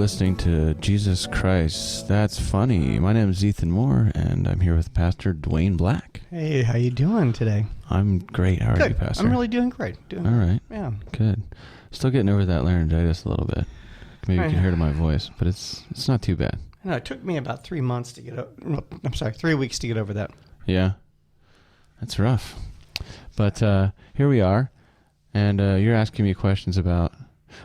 listening to Jesus Christ, That's Funny. My name is Ethan Moore, and I'm here with Pastor Dwayne Black. Hey, how you doing today? I'm great. How are you, Pastor? I'm really doing great. All right. Yeah. Good. Still getting over that laryngitis a little bit. Maybe you can hear it in my voice, but it's not too bad. No, it took me about 3 months to get over. I'm sorry, 3 weeks to get over that. Yeah. That's rough. But here we are, and you're asking me questions about...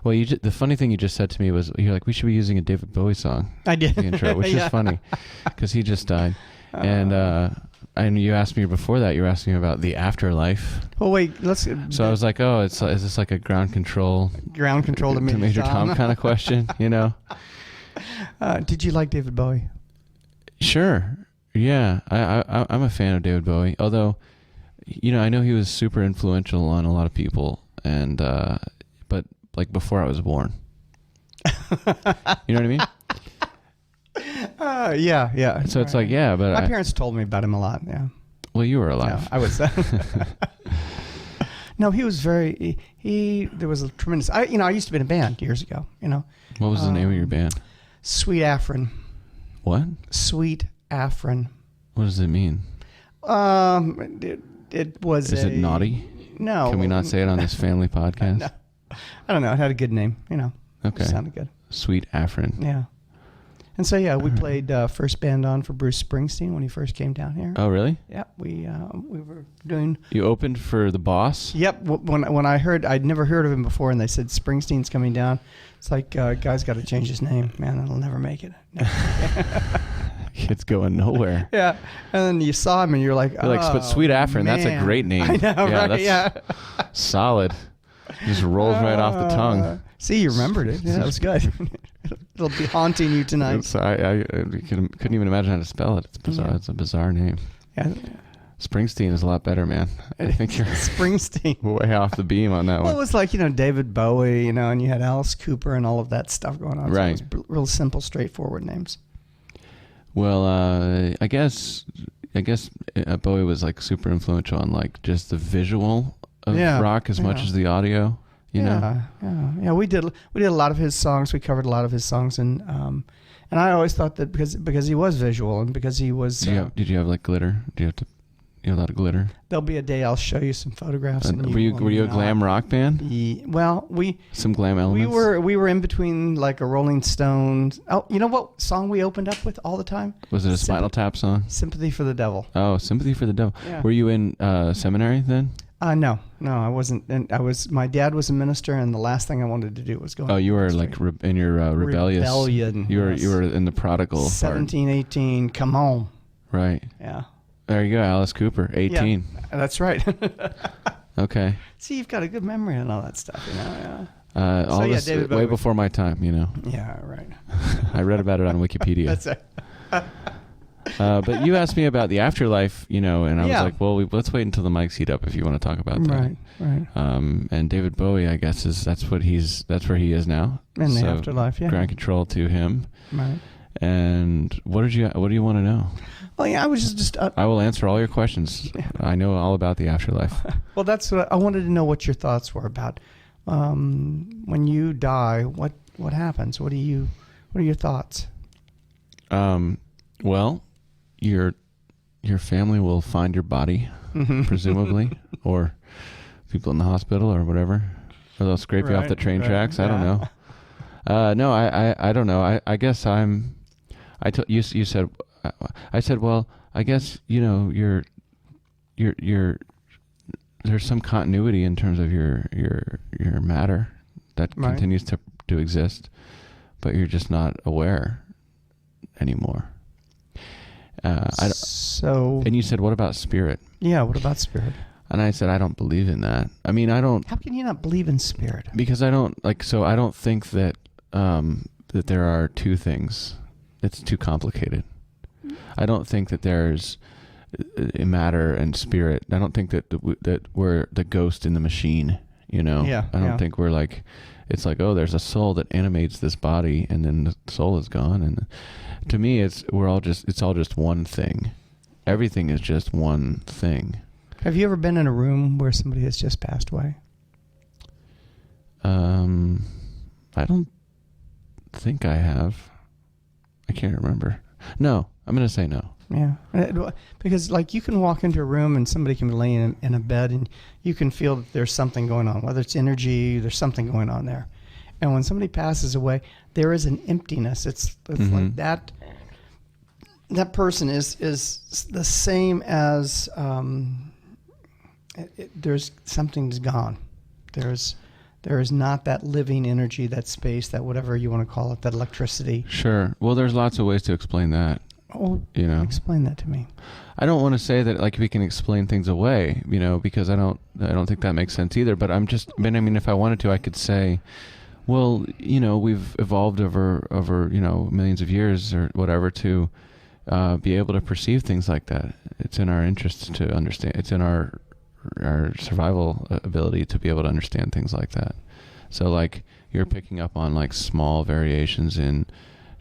Well, the funny thing you just said to me was, you're like, we should be using a David Bowie song. I did. The intro, which is funny, because he just died. And you asked me before that, you were asking me about the afterlife. Well, wait, So I was like, oh, is this like a ground control to Major Tom kind of question, you know? Did you like David Bowie? Sure. Yeah, I'm a fan of David Bowie, although, you know, I know he was super influential on a lot of people, and but like before I was born. You know what I mean? Yeah. So it's like, yeah, but my parents told me about him a lot. Yeah. Well, you were alive. Yeah, I was. No, he was very. There was a tremendous. I used to be in a band years ago. You know. What was the name of your band? Sweet Afrin. What? Sweet Afrin. What does it mean? It was. Is it naughty? No. Can we not say it on this family podcast? No. I don't know. It had a good name. You know. Okay. It sounded good. Sweet Afrin. Yeah. And so, yeah, we played first band on for Bruce Springsteen when he first came down here. Oh, really? Yeah, we were doing... You opened for the Boss? Yep. When I heard... I'd never heard of him before, and they said Springsteen's coming down. It's like, guy's got to change his name. Man, it'll never make it. It's going nowhere. Yeah. And then you saw him, and you're like, but Sweet Afrin, that's a great name. I know, yeah, right? That's solid. Just rolls right off the tongue. See, you remembered it. Yeah, that was good. It'll be haunting you tonight. I couldn't even imagine how to spell it. It's bizarre. Yeah. It's a bizarre name. Yeah. Springsteen is a lot better, man. I think you're Springsteen way off the beam on that one. Well, it was like, David Bowie, and you had Alice Cooper and all of that stuff going on. Right. So it was real simple, straightforward names. Well, I guess Bowie was like super influential on like just the visual of rock as much as the audio. You know? Yeah. We did a lot of his songs. We covered a lot of his songs, and I always thought that because he was visual and because he was. Did you have like glitter? You have a lot of glitter? There'll be a day I'll show you some photographs. Were you a glam rock band? Well, some glam elements. We were in between like a Rolling Stones. Oh, you know what song we opened up with all the time? Was it a Spinal Tap song? Sympathy for the Devil. Oh, Sympathy for the Devil. Yeah. Were you in seminary then? No, I wasn't. And my dad was a minister, and the last thing I wanted to do was go. Oh, you were like in your rebellious. Rebellion. You were in the prodigal. 17, 18. Come on. Right. Yeah. There you go, Alice Cooper, 18. Yeah, that's right. Okay. See, you've got a good memory and all that stuff, Yeah. All this way before my time, Yeah, right. I read about it on Wikipedia. That's it. But you asked me about the afterlife, and I was like, well, let's wait until the mics heat up if you want to talk about that. Right. And David Bowie, I guess, that's where he is now. In the afterlife, yeah. Ground control to him. Right. And what do you want to know? Well, yeah, I was just... I will answer all your questions. Yeah. I know all about the afterlife. Well, that's what I wanted to know what your thoughts were about. When you die, what happens? What are your thoughts? Well, your family will find your body, presumably, or people in the hospital or whatever, or they'll scrape you off the train tracks. I don't know. No, I don't know. I guess you said. I said, well, I guess you're there's some continuity in terms of your matter that continues to exist, but you're just not aware anymore. And you said, what about spirit? Yeah, what about spirit? And I said, I don't believe in that. I mean, I don't. How can you not believe in spirit? Because I don't I don't think that that there are two things. It's too complicated. I don't think that there's matter and spirit. I don't think that we're the ghost in the machine. Yeah. I don't think we're like. It's like, oh, there's a soul that animates this body, and then the soul is gone. And to me, it's all just one thing. Everything is just one thing. Have you ever been in a room where somebody has just passed away? I don't think I have. I can't remember. No, I'm going to say no. Yeah, because like you can walk into a room and somebody can be laying in a bed and you can feel that there's something going on, whether it's energy, there's something going on there. And when somebody passes away, there is an emptiness. It's like that person is the same as there's something's gone. There is not that living energy, that space, that whatever you want to call it, that electricity. Sure. Well, there's lots of ways to explain that. Oh, explain that to me. I don't want to say that like we can explain things away, because I don't think that makes sense either. But I mean, if I wanted to, I could say, well, we've evolved over millions of years or whatever to be able to perceive things like that. It's in our interest to understand. It's in our survival ability to be able to understand things like that. So like you're picking up on like small variations in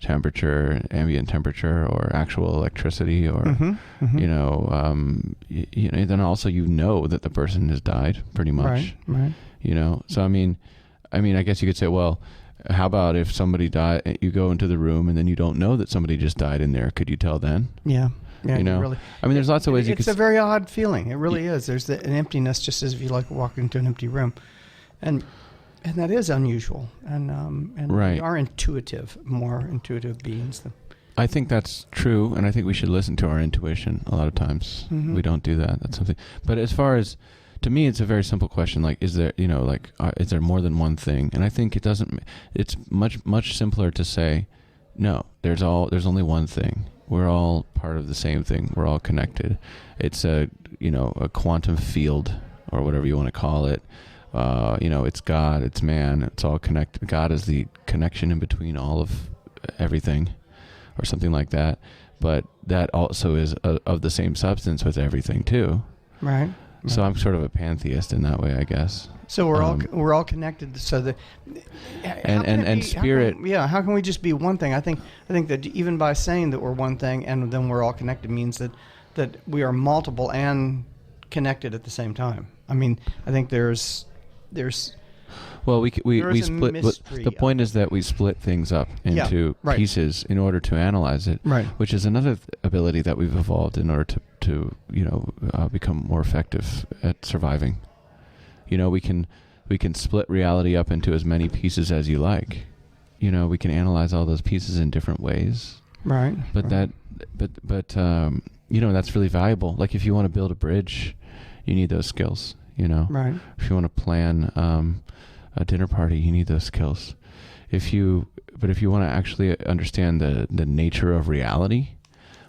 temperature, ambient temperature, or actual electricity, or then also that the person has died pretty much. Right. So I mean, I guess you could say, well, how about if somebody died, you go into the room and then you don't know that somebody just died in there? Could you tell then? Yeah. Really. I mean, there's lots of ways you could. It's a very odd feeling. It really is. There's an emptiness, just as if you like walk into an empty room, and that is unusual. And right. We are more intuitive beings. I think that's true, and I think we should listen to our intuition. A lot of times we don't do that. That's something. But as far as to me, it's a very simple question. Like, is there is there more than one thing? And I think it doesn't. It's much simpler to say, no. There's only one thing. We're all part of the same thing. We're all connected. It's a quantum field or whatever you want to call it. It's God, it's man, it's all connected. God is the connection in between all of everything or something like that. But that also is of the same substance with everything too. Right. So I'm sort of a pantheist in that way, I guess. So we're all connected. So that and spirit. How can we just be one thing? I think that even by saying that we're one thing and then we're all connected means that we are multiple and connected at the same time. I mean, I think there's. Well, we split. The point is that we split things up into pieces in order to analyze it, right. Which is another ability that we've evolved in order to become more effective at surviving. We can split reality up into as many pieces as you like. We can analyze all those pieces in different ways. Right. But that's really valuable. Like if you want to build a bridge, you need those skills. Right. If you want to plan a dinner party, you need those skills. If you want to actually understand the nature of reality,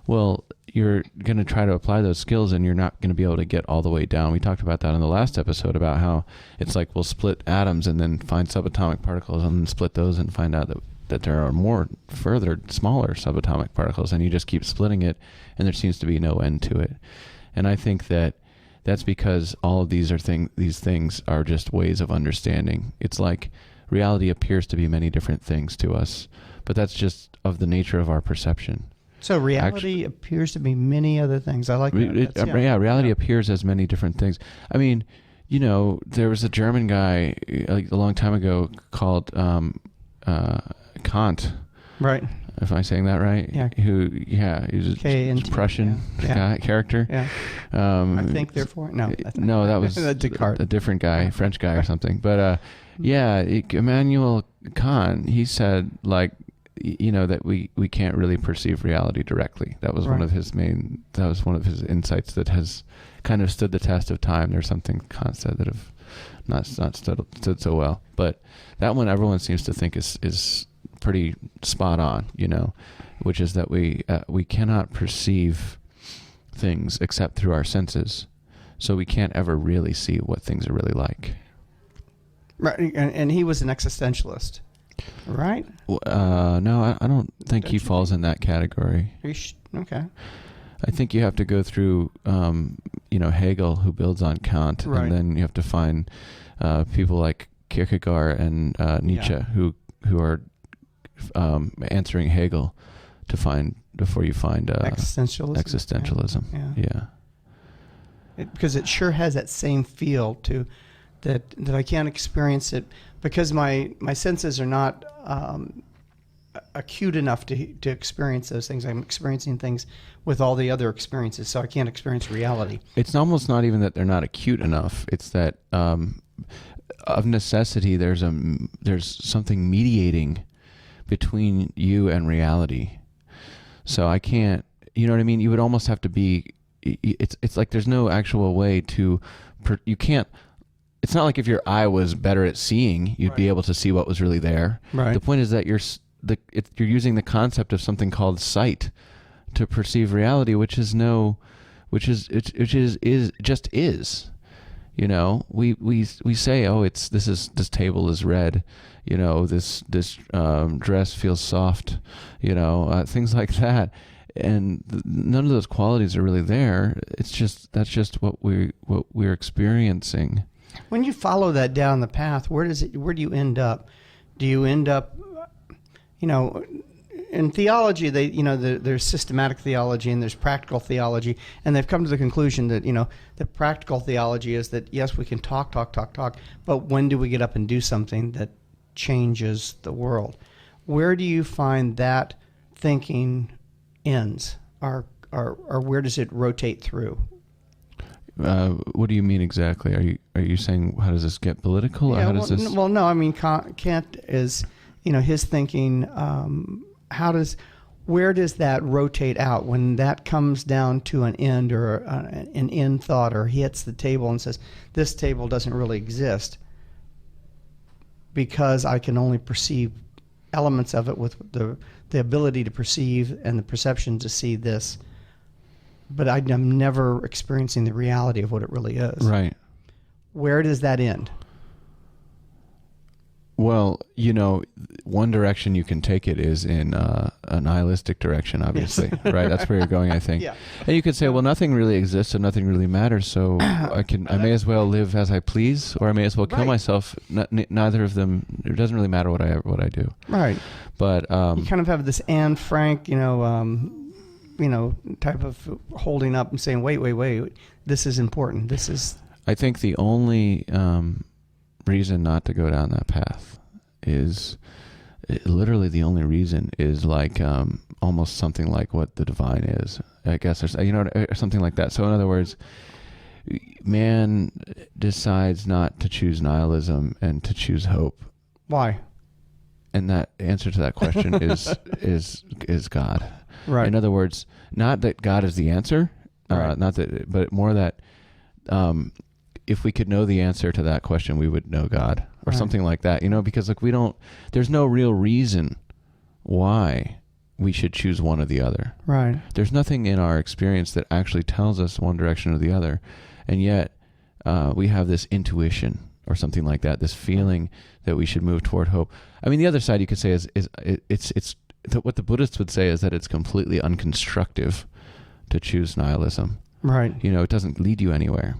well, you're going to try to apply those skills and you're not going to be able to get all the way down. We talked about that in the last episode about how it's like we'll split atoms and then find subatomic particles and then split those and find out that there are more further smaller subatomic particles, and you just keep splitting it and there seems to be no end to it. And I think that's because all of these things are just ways of understanding. It's like reality appears to be many different things to us, but that's just of the nature of our perception. So reality appears to be many other things. I like that. Reality appears as many different things. I mean, there was a German guy a long time ago called Kant. Right. Am I saying that right? Yeah. He was a Prussian guy, character. Yeah. I think therefore. No, that was Descartes. a different guy, French guy or something. But Immanuel Kant, he said that we can't really perceive reality directly. That was one of his insights that has kind of stood the test of time. There's something Kant said that have not stood so well. But that one everyone seems to think is pretty spot on, which is that we cannot perceive things except through our senses, so we can't ever really see what things are really like. Right, and he was an existentialist, right? No, I don't think he falls in that category. Okay. I think you have to go through, Hegel, who builds on Kant, right. And then you have to find people like Kierkegaard and Nietzsche who are answering Hegel before you find existentialism. Yeah. Because it sure has that same feel to that I can't experience it because my senses are not acute enough to experience those things. I'm experiencing things with all the other experiences, so I can't experience reality. It's almost not even that they're not acute enough. It's that of necessity, there's something mediating between you and reality. So I can't, you know what I mean? You would almost have to be, it's like there's no actual way to, you can't, it's not like if your eye was better at seeing, you'd be able to see what was really there. Right. The point is that you're using the concept of something called sight to perceive reality, which is just is. You know, we say, oh, this table is red, you know, this dress feels soft, you know, things like that, and none of those qualities are really there. It's just that's just what we're experiencing. When you follow that down the path, where do you end up? Do you end up, you know, in theology, there's systematic theology and there's practical theology, and they've come to the conclusion that, you know, the practical theology is that, yes, we can talk, but when do we get up and do something that changes the world? Where do you find that thinking ends, or where does it rotate through? What do you mean exactly? Are you saying how does this get political? Yeah, or how does this? Well, no. I mean, Kant is, you know, his thinking. Where does that rotate out when that comes down to an end or an end thought, or he hits the table and says, "This table doesn't really exist because I can only perceive elements of it with the ability to perceive and the perception to see this." But I'm never experiencing the reality of what it really is. Right. Where does that end? Well, you know, one direction you can take it is in a nihilistic direction, obviously, yes. Right? That's where you're going, I think. Yeah. And you could say, well, nothing really exists and nothing really matters, so I may as well live as I please, or I may as well kill myself. Neither of them. It doesn't really matter what I do. Right. But you kind of have this Anne Frank, type of holding up and saying, wait, this is important. This is. I think the only reason not to go down that path is literally the only reason is like almost something like what the divine is, I guess, or something like that. So in other words, man decides not to choose nihilism and to choose hope. Why? And that answer to that question is God. Right. In other words, not that God is the answer, right. Not that, but more that if we could know the answer to that question, we would know God, or right. something like that. You know, because like there's no real reason why we should choose one or the other. Right. There's nothing in our experience that actually tells us one direction or the other, and yet we have this intuition or something like that, this feeling that we should move toward hope. I mean, the other side you could say is it's what the Buddhists would say is that it's completely unconstructive to choose nihilism. Right. You know, it doesn't lead you anywhere.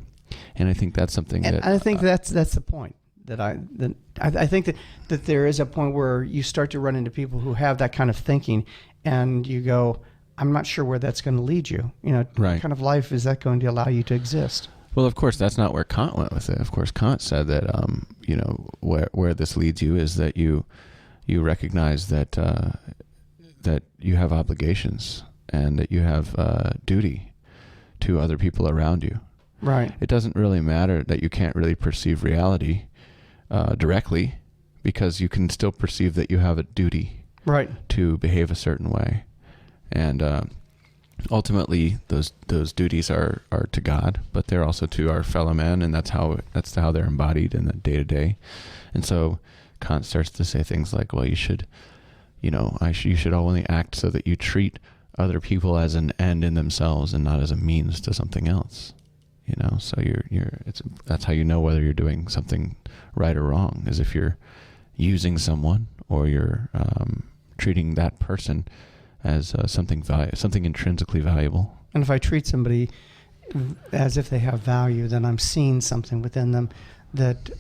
And I think that's something that I think that's the point I think that there is a point where you start to run into people who have that kind of thinking, and you go, I'm not sure where that's going to lead you. You know, right. What kind of life is that going to allow you to exist? Well, of course, that's not where Kant went with it. Of course, Kant said that where this leads you is that you recognize that that you have obligations and that you have duty to other people around you. Right. It doesn't really matter that you can't really perceive reality directly, because you can still perceive that you have a duty right. to behave a certain way. And ultimately, those duties are to God, but they're also to our fellow men, and that's how they're embodied in the day-to-day. And so Kant starts to say things like, well, you should only act so that you treat other people as an end in themselves and not as a means to something else. You know, so that's how you know whether you're doing something right or wrong, is if you're using someone or you're treating that person as something intrinsically valuable. And if I treat somebody as if they have value, then I'm seeing something within them that,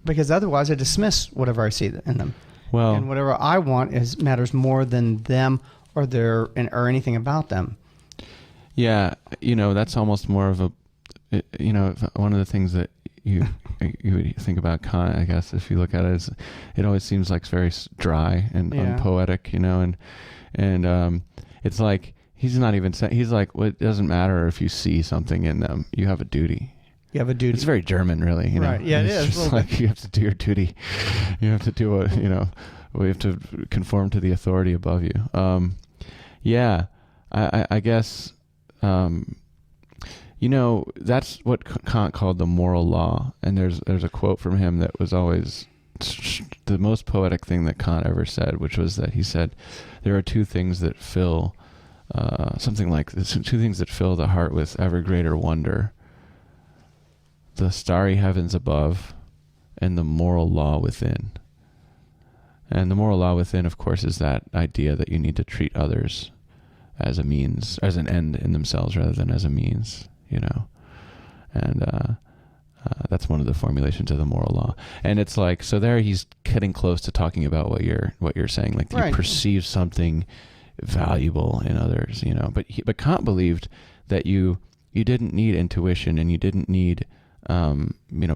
because otherwise I dismiss whatever I see in them. Well, and whatever I want matters more than them or or anything about them. Yeah, that's almost more of one of the things that you think about Kant, I guess, if you look at it, it always seems like very dry and unpoetic, and it's like he's not even saying, he's like, well, it doesn't matter if you see something in them, you have a duty. You have a duty. It's very German, really. Right. Yeah, it is. It's just like you have to do your duty. You have to do what, we have to conform to the authority above you. I guess, that's what Kant called the moral law. And there's a quote from him that was always the most poetic thing that Kant ever said, which was that he said, there are two things that fill, something like this, two things that fill the heart with ever greater wonder: the starry heavens above and the moral law within. And the moral law within, of course, is that idea that you need to treat others as a means, as an end in themselves rather than as a means, and that's one of the formulations of the moral law. And it's like, so there he's getting close to talking about what you're saying, like you perceive something valuable in others, but Kant believed that you didn't need intuition and you didn't need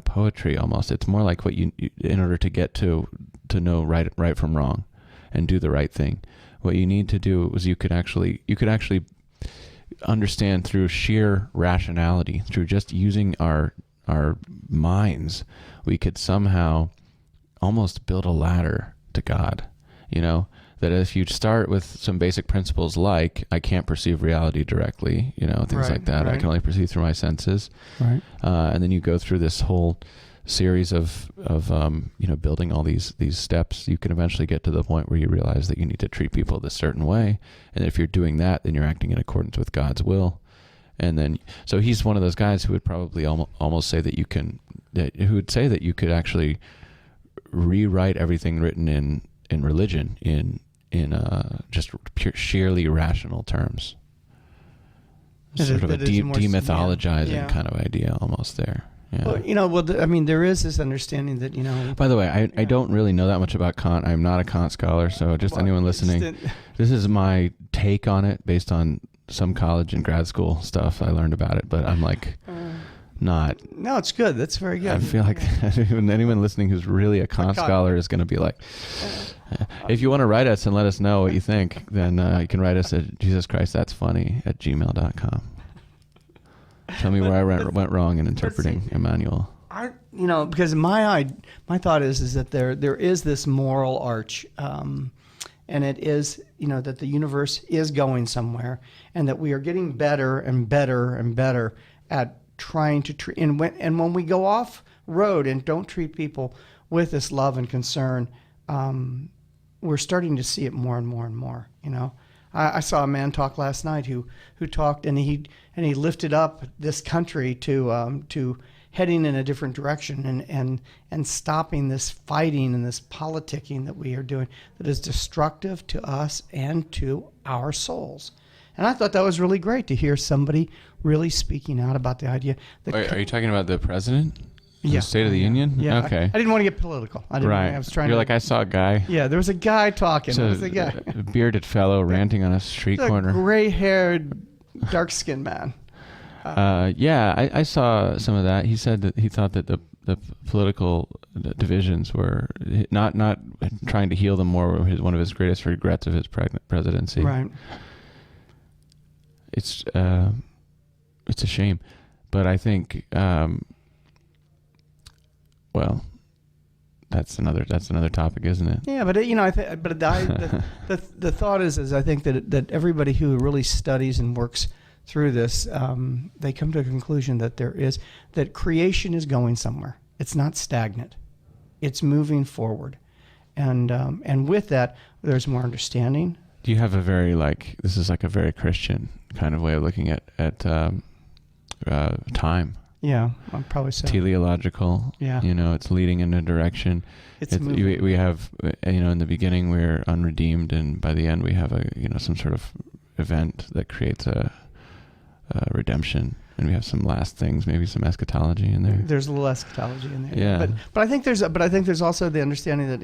poetry. Almost, it's more like what you in order to get to know right from wrong and do the right thing, what you need to do was you could actually understand through sheer rationality, through just using our minds, we could somehow almost build a ladder to God. That if you start with some basic principles like, I can't perceive reality directly, things like that. I can only perceive through my senses. Right. And then you go through this whole series of building all these steps, you can eventually get to the point where you realize that you need to treat people this certain way. And if you're doing that, then you're acting in accordance with God's will. And then, so he's one of those guys who would probably almost say that who would say that you could actually rewrite everything written in religion in just sheerly rational terms. Sort of a demythologizing kind of idea almost there. Yeah. Well, there is this understanding that, By the way, I don't really know that much about Kant. I'm not a Kant scholar, so anyone listening, this is my take on it based on some college and grad school stuff I learned about it, but I'm like... not. No, it's good. That's very good. I feel like anyone listening who's really a Kant scholar is going to be like, if you want to write us and let us know what you think, then you can write us at jesuschristthat'sfunny@gmail.com. Tell me where I went wrong in interpreting Immanuel. Because my thought is that there is this moral arch, and it is, that the universe is going somewhere, and that we are getting better and better and better at trying to treat, and when we go off road and don't treat people with this love and concern, we're starting to see it more and more and more. I saw a man talk last night who talked, and he lifted up this country to heading in a different direction and stopping this fighting and this politicking that we are doing that is destructive to us and to our souls. And I thought that was really great to hear somebody really speaking out about the idea. Wait, are you talking about the president? Yeah. The State of the Union? Yeah. Okay. I didn't want to get political. I was trying. You're like, I saw a guy. Yeah, there was a guy talking. There was a guy. A bearded fellow ranting on a street corner. A gray-haired, dark-skinned man. I saw some of that. He said that he thought that the political divisions were not trying to heal them more were one of his greatest regrets of his presidency. Right. It's a shame, but I think that's another topic, isn't it? Yeah, but the thought is I think that everybody who really studies and works through this, they come to a conclusion that creation is going somewhere. It's not stagnant. It's moving forward, and with that, there's more understanding. Do you have a very this is like a very Christian kind of way of looking at time? Yeah, I'd probably say teleological. Yeah, it's leading in a direction. We have in the beginning we're unredeemed, and by the end we have some sort of event that creates a redemption, and we have some last things, maybe some eschatology in there. There's a little eschatology in there. Yeah. But I think there's also the understanding that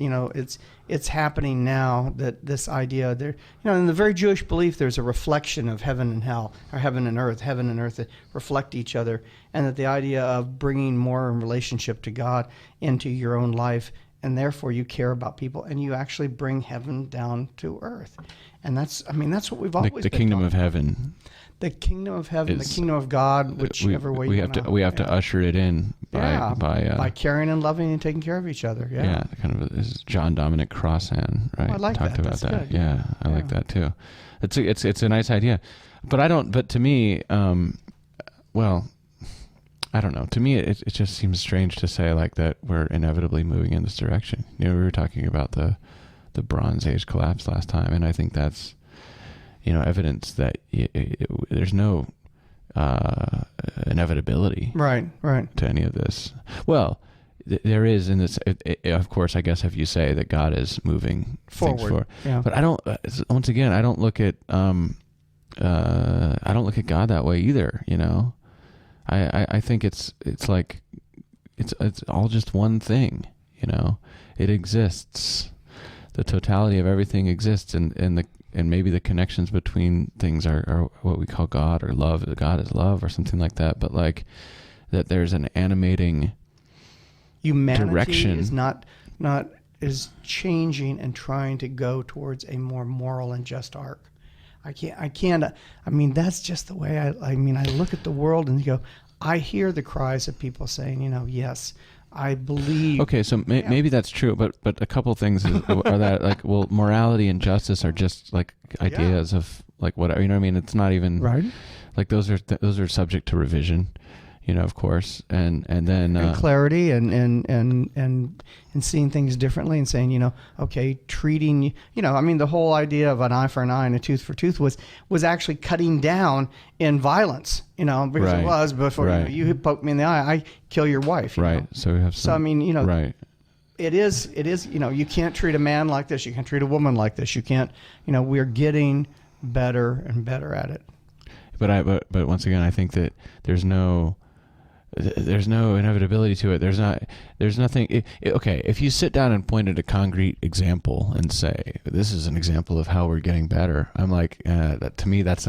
it's happening now, that this idea there, in the very Jewish belief, there's a reflection of heaven and hell, or heaven and earth that reflect each other, and that the idea of bringing more in relationship to God into your own life, and therefore you care about people, and you actually bring heaven down to earth. And that's what we've always been the kingdom of heaven. The kingdom of heaven, the kingdom of God, whichever way we have to usher it in by caring and loving and taking care of each other. Yeah, kind of this is John Dominic Crossan, right? I like Talked that. about That's that. good. Yeah, I like that too. It's a nice idea, but to me, I don't know. To me, it just seems strange to say like that we're inevitably moving in this direction. We were talking about the Bronze Age collapse last time, and I think that's evidence that there's no inevitability, right, to any of this. Well, there is in this. Of course, I guess if you say that God is moving forward, things forward, but I don't. Once again, I don't look at God that way either. I think it's like it's all just one thing. It exists. The totality of everything exists, and maybe the connections between things are what we call God or love. God is love or something like that. But like that, there's an animating humanity direction. is changing and trying to go towards a more moral and just arc. That's just the way I look at the world and go, I hear the cries of people saying, yes, I believe. Okay, so maybe that's true, but a couple things are that like, well, morality and justice are just like ideas of like what It's not even right. Like those are subject to revision, of course, and then and clarity and seeing things differently and saying, okay, treating the whole idea of an eye for an eye and a tooth for tooth was actually cutting down in violence, because right. it was before right. you poke me in the eye, I kill your wife. Right. So we have some. Right. It is. You can't treat a man like this. You can't treat a woman like this. You can't. We're getting better and better at it. But once again, I think that there's no inevitability to it. There's nothing. Okay, if you sit down and point at a concrete example and say, this is an example of how we're getting better, I'm like, to me, that's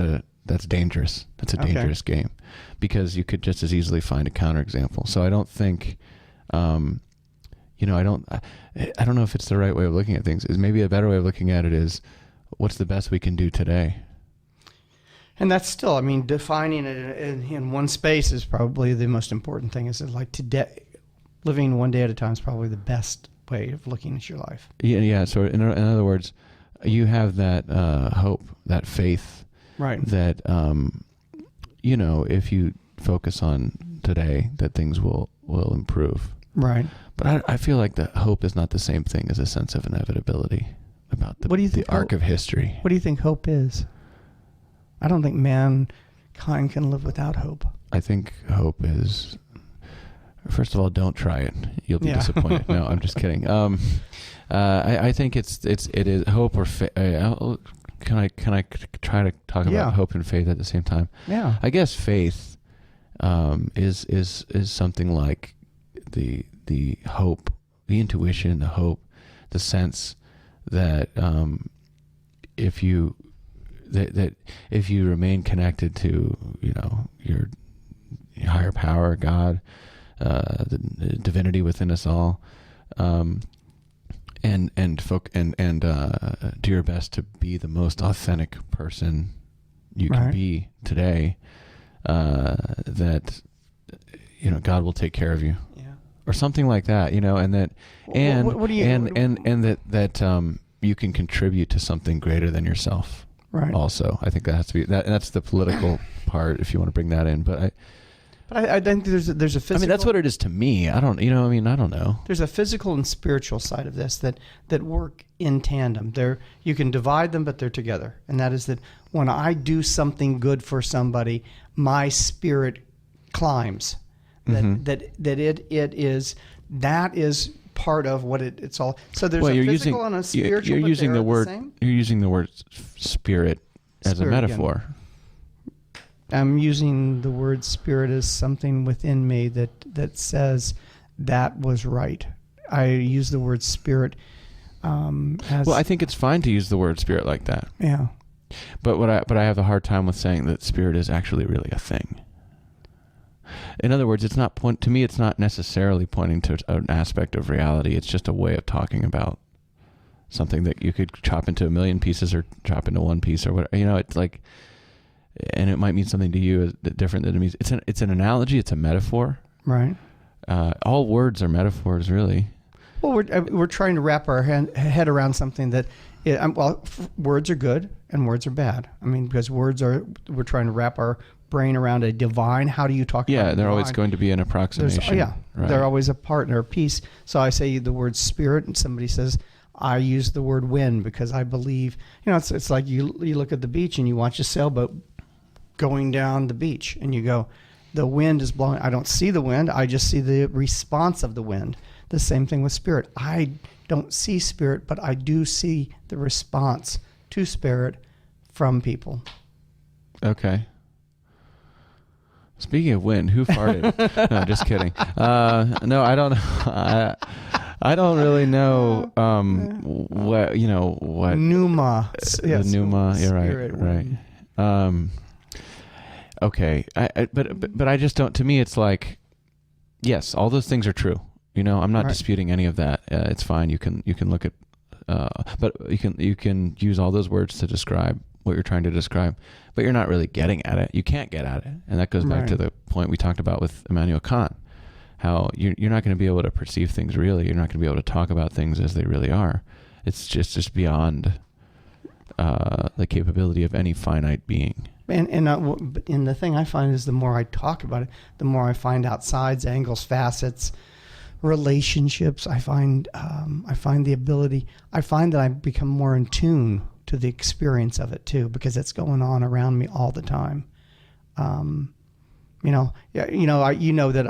dangerous. That's a dangerous game, because you could just as easily find a counterexample. So I don't think, I don't know if it's the right way of looking at things. Is maybe a better way of looking at it is, what's the best we can do today? And that's still, defining it in one space is probably the most important thing. Is like today, living one day at a time is probably the best way of looking at your life. Yeah. So in other words, you have that hope, that faith, right? That if you focus on today, that things will improve, right? But I feel like the hope is not the same thing as a sense of inevitability about the arc of history. What do you think hope is? I don't think mankind can live without hope. I think hope is, first of all, don't try it. You'll be disappointed. No, I'm just kidding. I think it is hope or faith. Can I try to talk about hope and faith at the same time? Yeah. I guess faith is something like the hope, the intuition, the hope, the sense that if you remain connected to your higher power, God, the divinity within us all, and do your best to be the most authentic person you can be today, that God will take care of you, or something like that, and that that you can contribute to something greater than yourself. Right. Also, I think that has to be that. And that's the political part, if you want to bring that in. But I think there's a physical. That's what it is to me. I don't know. There's a physical and spiritual side of this that work in tandem. You can divide them, but they're together. And that is that when I do something good for somebody, my spirit climbs. That is part of what it's all. So there's a physical and a spiritual. You're using the word spirit as a metaphor. I'm using the word spirit as something within me that says that was right. I use the word spirit as... Well, I think it's fine to use the word spirit like that. Yeah. But I have a hard time with saying that spirit is actually really a thing. In other words, it's not to me, it's not necessarily pointing to an aspect of reality. It's just a way of talking about something that you could chop into a million pieces or chop into one piece or whatever. You know, it's like, and it might mean something to you different than it means. It's an analogy. It's a metaphor. Right. All words are metaphors, really. Well, we're trying to wrap our head around something that, words are good and words are bad. I mean, because we're trying to wrap our brain around a divine. How do you talk about they're divine? always going to be an approximation. Right. They're always a partner, a piece. So I say the word spirit, and somebody says, I use the word wind because I believe, it's like you look at the beach and you watch a sailboat going down the beach and you go, the wind is blowing. I don't see the wind. I just see the response of the wind. The same thing with spirit. I don't see spirit, but I do see the response to spirit from people. Okay. Speaking of wind, who farted? No, just kidding. No, I don't know. I don't really know what. Pneuma. The pneuma. You're right. Right. Okay. But I just don't. To me, it's like, yes, all those things are true. I'm not disputing any of that. It's fine. You can look at, but you can use all those words to describe what you're trying to describe, but you're not really getting at it. You can't get at it, and that goes back to the point we talked about with Immanuel Kant. How you're not going to be able to perceive things really. You're not going to be able to talk about things as they really are. It's just beyond the capability of any finite being. And the thing I find is the more I talk about it, the more I find out sides, angles, facets, relationships. I find the ability. I find that I become more in tune to the experience of it too, because it's going on around me all the time. That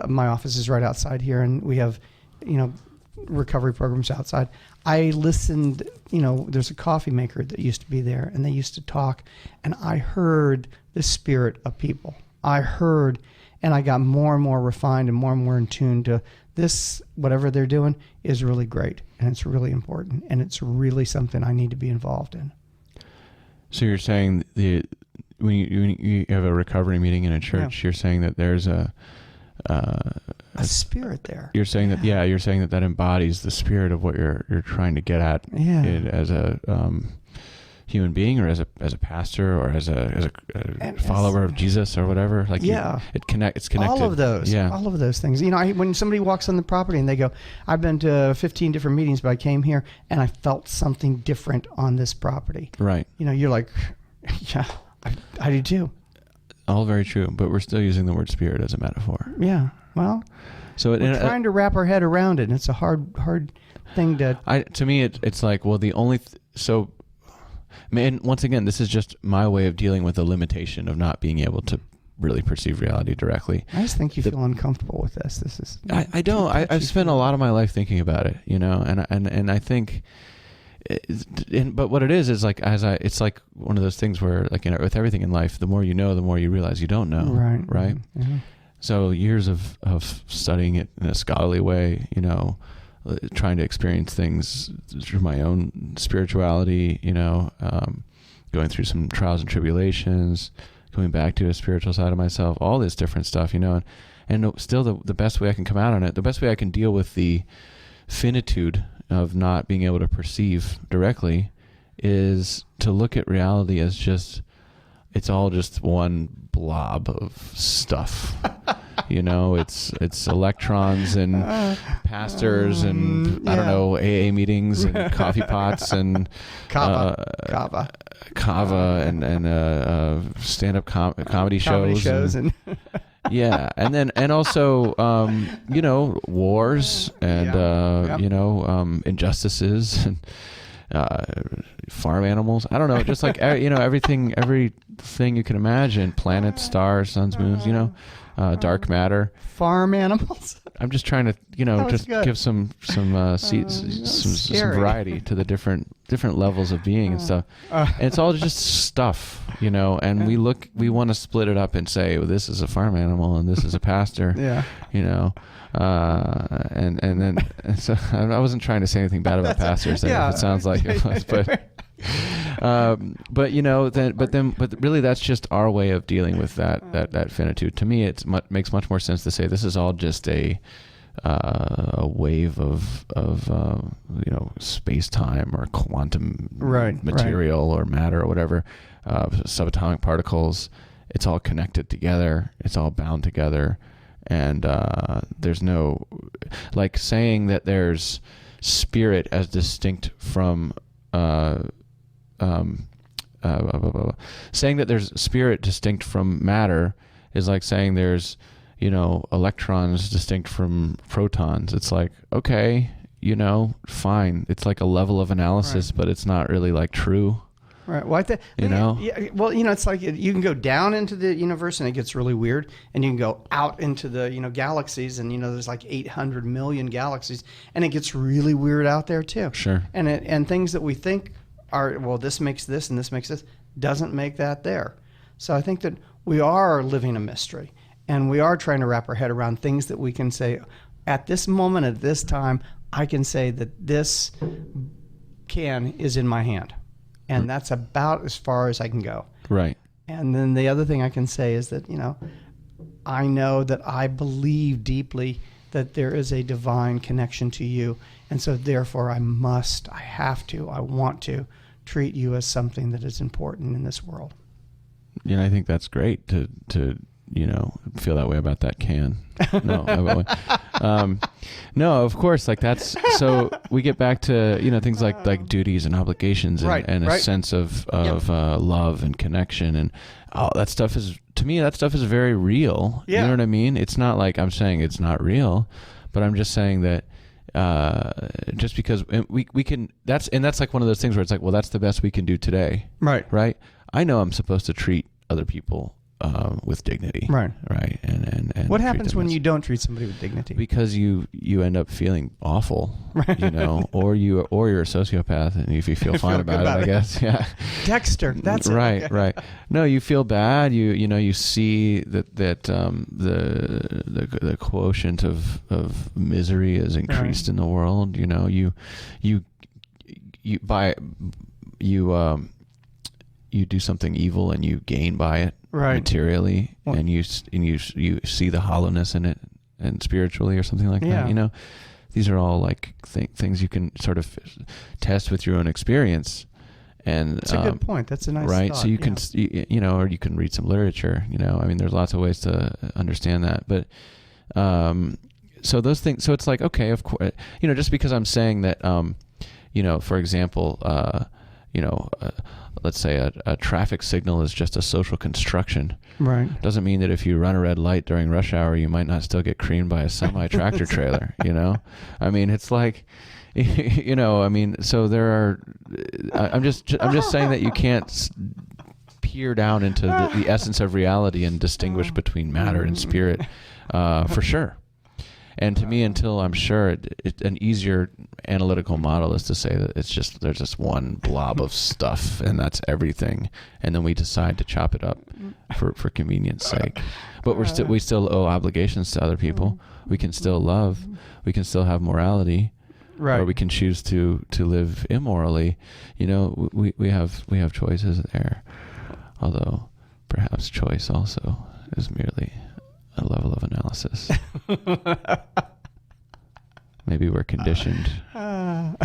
my office is right outside here, and we have, recovery programs outside. I listened, there's a coffee maker that used to be there, and they used to talk, and I heard the spirit of people. And I got more and more refined and more in tune to this, whatever they're doing is really great, and it's really important, and it's really something I need to be involved in. So you're saying when you have a recovery meeting in a church, you're saying that there's a spirit there. You're saying that you're saying that embodies the spirit of what you're trying to get at as a human being, or as a pastor, or as a follower of Jesus, or whatever. Like it's connected. All of those things. When somebody walks on the property and they go, I've been to 15 different meetings, but I came here and I felt something different on this property. Right. You're like, yeah, I do too. All very true, but we're still using the word spirit as a metaphor. Yeah. Well, so we're trying to wrap our head around it, and it's a hard thing to. To me, it's like, well, the only man. Once again, this is just my way of dealing with the limitation of not being able to really perceive reality directly. I just think you feel uncomfortable with this. This is. I don't. I've spent a lot of my life thinking about it, and I think. But what it is like it's like one of those things where, like, with everything in life, the more you know, the more you realize you don't know. Right. Yeah. So years of studying it in a scholarly way, trying to experience things through my own spirituality, going through some trials and tribulations, coming back to a spiritual side of myself, all this different stuff, and still the best way I can come out on it, the best way I can deal with the finitude of not being able to perceive directly is to look at reality as it's all just one blob of stuff. It's electrons and pastors and I don't know, AA meetings and coffee pots and kava and stand-up comedy shows and yeah, and also wars and injustices and farm animals. I don't know, just like everything you can imagine: planets, stars, suns, moons. Dark matter. Farm animals. I'm just trying to, just good. give some variety to the different levels of being and stuff. And it's all just stuff, and we want to split it up and say, well, this is a farm animal and this is a pastor. And then so I wasn't trying to say anything bad about pastors. If it sounds like it was, but really that's just our way of dealing with that finitude. To me, it makes much more sense to say this is all just a wave of space time or quantum material or matter or whatever, subatomic particles. It's all connected together. It's all bound together. And there's no, like saying that there's spirit as distinct from, saying that there's spirit distinct from matter is like saying there's, electrons distinct from protons. It's like, okay, fine. It's like a level of analysis, but it's not really like true. Right. Well, it's like you can go down into the universe and it gets really weird, and you can go out into the galaxies, and there's like 800 million galaxies, and it gets really weird out there too. Sure. And things that we think are, well, this makes this and this makes this, doesn't make that there. So I think that we are living a mystery, and we are trying to wrap our head around things that we can say at this moment, at this time, I can say that this can is in my hand. And that's about as far as I can go. Right. And then the other thing I can say is that, I know that I believe deeply that there is a divine connection to you. And so therefore I want to treat you as something that is important in this world. I think that's great to feel that way about that can. No, of course, like that's, so we get back to, things like duties and obligations and a sense of love and connection, and that stuff is, to me, that stuff is very real. Yeah. You know what I mean? It's not like I'm saying it's not real, but I'm just saying that just because we can, that's like one of those things where it's like, well, that's the best we can do today. Right. I know I'm supposed to treat other people with dignity. Right. And what happens when you don't treat somebody with dignity? Because you end up feeling awful, or you're a sociopath, and if you feel fine about it, I guess. Yeah. Dexter, that's right. it. Okay. Right. No, you feel bad. You see that the quotient of misery is increased in the world. You do something evil and you gain by it. Right. Materially, and you see the hollowness in it, and spiritually, or something like that. These are all like things you can sort of test with your own experience. And that's a good point. That's a nice thought. So you can, or you can read some literature. There's lots of ways to understand that. But so those things. So it's like, okay, of course, just because I'm saying that, for example, let's say a traffic signal is just a social construction. Right. Doesn't mean that if you run a red light during rush hour, you might not still get creamed by a semi-tractor trailer, I mean, it's like, so there are, I'm just saying that you can't peer down into the essence of reality and distinguish between matter and spirit, for sure. And to me, until I'm sure, an easier analytical model is to say that there's just one blob of stuff, and that's everything, and then we decide to chop it up for convenience sake. But we still owe obligations to other people. We can still love. We can still have morality. Right. Or we can choose to live immorally. We have choices there. Although perhaps choice also is merely a level of analysis. Maybe we're conditioned. I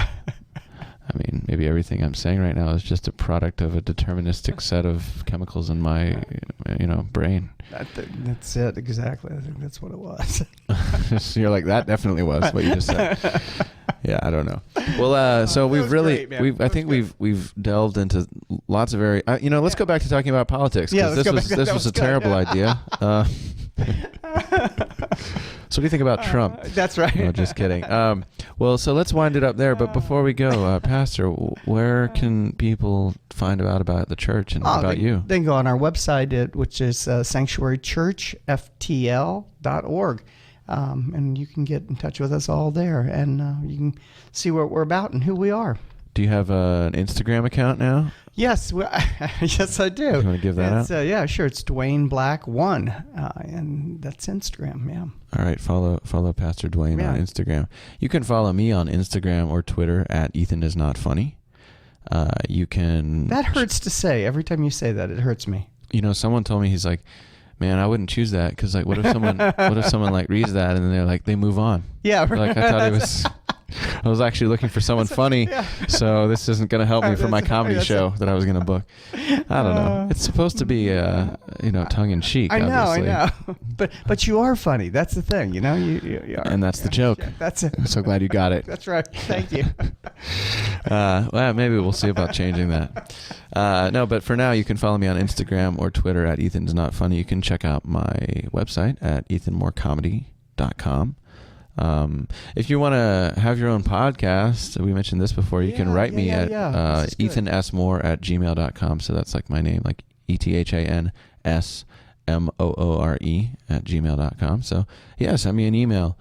mean, maybe everything I'm saying right now is just a product of a deterministic set of chemicals in my, brain. That's it, exactly. I think that's what it was. So you're like, that definitely was what you just said. Yeah, I don't know. Well, so we've really, we've delved into lots of very, let's go back to talking about politics. Yeah, this was a terrible idea. So what do you think about Trump? That's right. No, just kidding. Well, so let's wind it up there. But before we go, Pastor, where can people find out about the church and about you? They can go on our website, which is sanctuarychurchftl.org. And you can get in touch with us all there, and you can see what we're about and who we are. Do you have an Instagram account now? Yes, yes, I do. You want to give that out? Yeah, sure. It's Dwayne Black 1, and that's Instagram. Yeah. All right, follow Pastor Dwayne on Instagram. You can follow me on Instagram or Twitter at Ethan is not funny. You can. That hurts to say. Every time you say that, it hurts me. You know, someone told me, he's like, man, I wouldn't choose that because, like, what if someone like reads that and they're like, they move on? Yeah, right. Like, I thought it was. I was actually looking for someone funny, so this isn't going to help me for my comedy show that I was going to book. I don't know. It's supposed to be, tongue in cheek. I know, obviously. I know. But you are funny. That's the thing, you know. You are. And that's the joke. Yeah, that's it. I'm so glad you got it. That's right. Thank you. Well, maybe we'll see about changing that. No, but for now, you can follow me on Instagram or Twitter at Ethan's Not Funny. You can check out my website at ethanmorecomedy.com. If you want to have your own podcast, we mentioned this before, you can write me at ethansmoore@gmail.com. So that's like my name, like ETHANSMOORE@gmail.com. So yeah, send me an email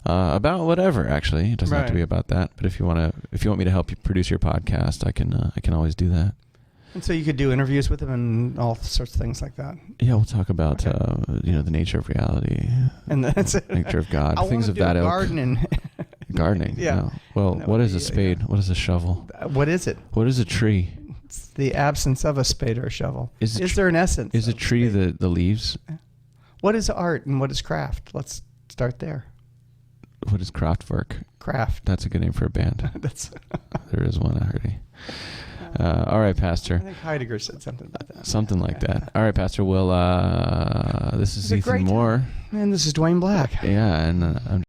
about whatever. Actually, it doesn't have to be about that. But if you want me to help you produce your podcast, I can always do that. And so you could do interviews with them and all sorts of things like that. Yeah, we'll talk about the nature of reality, and that's it. Nature of God, things of that ilk. Gardening. Gardening. Yeah. No. Well, what is a spade? What is a shovel? What is it? What is a tree? It's the absence of a spade or a shovel. Is there an essence? Is a tree the leaves? What is art and what is craft? Let's start there. What is Kraftwerk? Craft. That's a good name for a band. There is one already. All right, Pastor. I think Heidegger said something about that. Something like that. All right, Pastor. Well, this is Ethan Moore. And this is Dwayne Black. Yeah, and I'm